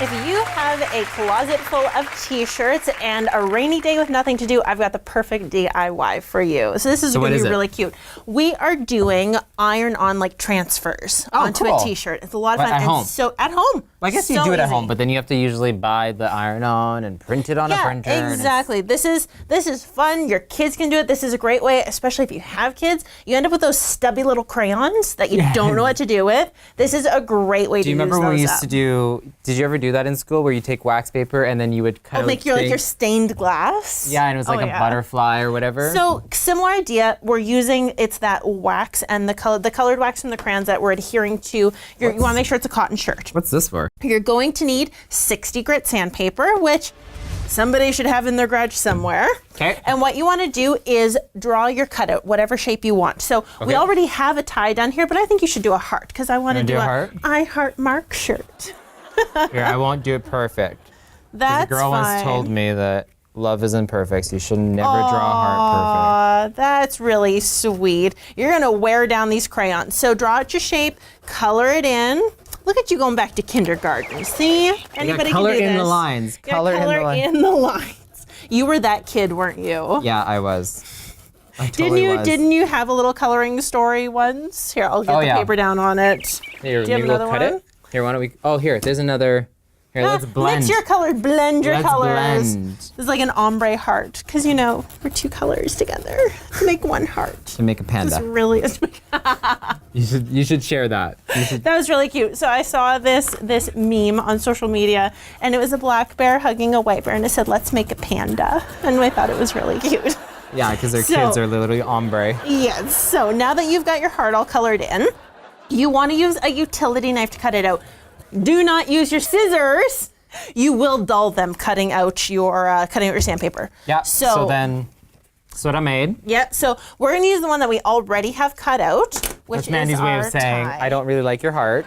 If you have a closet full of t-shirts and a rainy day with nothing to do, I've got the perfect DIY for you. So this is going to be really cute. We are doing iron-on like transfers onto a t-shirt. It's a lot of fun. At home. So at home. Well, I guess you do it at home, but then you have to usually buy the iron-on and print it on a printer. Exactly. This is fun. Your kids can do it. This is a great way, especially if you have kids. You end up with those stubby little crayons that you don't know what to do with. This is a great way to use those up. Do you remember when we used to do, did you ever do that in school where you take wax paper and then you would cut out make your stained glass? Yeah, and it was like a butterfly or whatever. So similar idea. We're using, it's that wax and the colored wax from the crayons that we're adhering to. You want to make sure it's a cotton shirt. What's this for? You're going to need 60 grit sandpaper, which somebody should have in their garage somewhere. Okay. And what you want to do is draw your cutout, whatever shape you want. So we already have a tie done here, but I think you should do a heart because I want to do a heart? I Heart Mark shirt. Here, I won't do it perfect. That's the girl once told me that love isn't perfect, so you should never draw a heart perfect. That's really sweet. You're going to wear down these crayons. So draw out your shape, color it in. Look at you going back to kindergarten. See? Anybody color can do in this. the lines. Color in the lines. You were that kid, weren't you? Yeah, I was. I totally was. Didn't you have a little coloring story once? Here, I'll get the paper down on it. Here, do you have another one? It. Here, why don't we? Oh, here, there's another. Here, let's blend. Mix your colors, blend your colors. Blend. This is like an ombre heart, because we're two colors together to make one heart. To make a panda. This really is. You should share that. That was really cute. So I saw this meme on social media, and it was a black bear hugging a white bear, and it said, "Let's make a panda," and I thought it was really cute. Yeah, because their kids are literally ombre. Yes. So now that you've got your heart all colored in, you want to use a utility knife to cut it out. Do not use your scissors. You will dull them cutting out your sandpaper. Yeah. So then, that's what I made. Yeah. So we're gonna use the one that we already have cut out, which That's Mandy's way of saying, I don't really like your heart.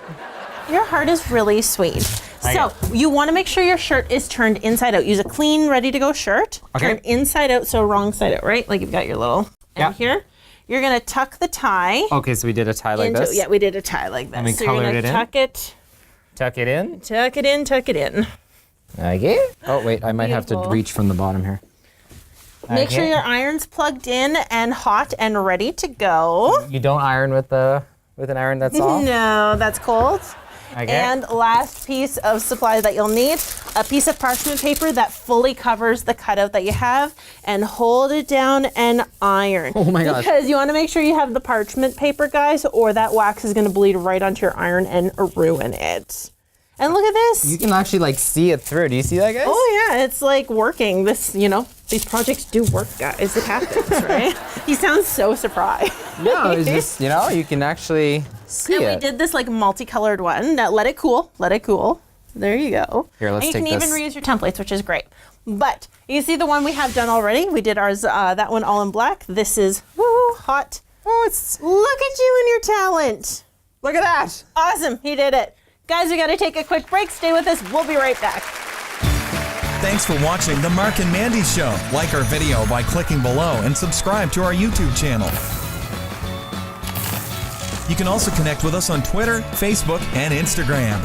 Your heart is really sweet. So you want to make sure your shirt is turned inside out. Use a clean, ready-to-go shirt. Okay. Turn inside out, so wrong side out, right? Like you've got your little end here. You're gonna tuck the tie. Okay, so we did a tie like this. Yeah, we did a tie like this. And we colored it in. Tuck it. Tuck it in. Tuck it in. Tuck it in. Okay. Oh wait, I might have to reach from the bottom here. Make sure your iron's plugged in and hot and ready to go. You don't iron with an iron that's off? No, that's cold. Okay. And last piece of supply that you'll need, a piece of parchment paper that fully covers the cutout that you have, and hold it down and iron. Oh my gosh. Because you want to make sure you have the parchment paper, guys, or that wax is going to bleed right onto your iron and ruin it. And look at this. You can actually see it through. Do you see that, guys? Oh yeah, it's like working. This, these projects do work, guys. It happens, right? He sounds so surprised. No, it's just, you can actually see it. We did this multicolored one. Now let it cool. Let it cool. There you go. Here, let's take this. You can even reuse your templates, which is great. But you see the one we have done already? We did ours, that one all in black. This is hot. Oh, it's... Look at you and your talent. Look at that. Awesome. He did it. Guys, we got to take a quick break. Stay with us. We'll be right back. Thanks for watching The Marc and Mandy Show. Like our video by clicking below and subscribe to our YouTube channel. You can also connect with us on Twitter, Facebook, and Instagram.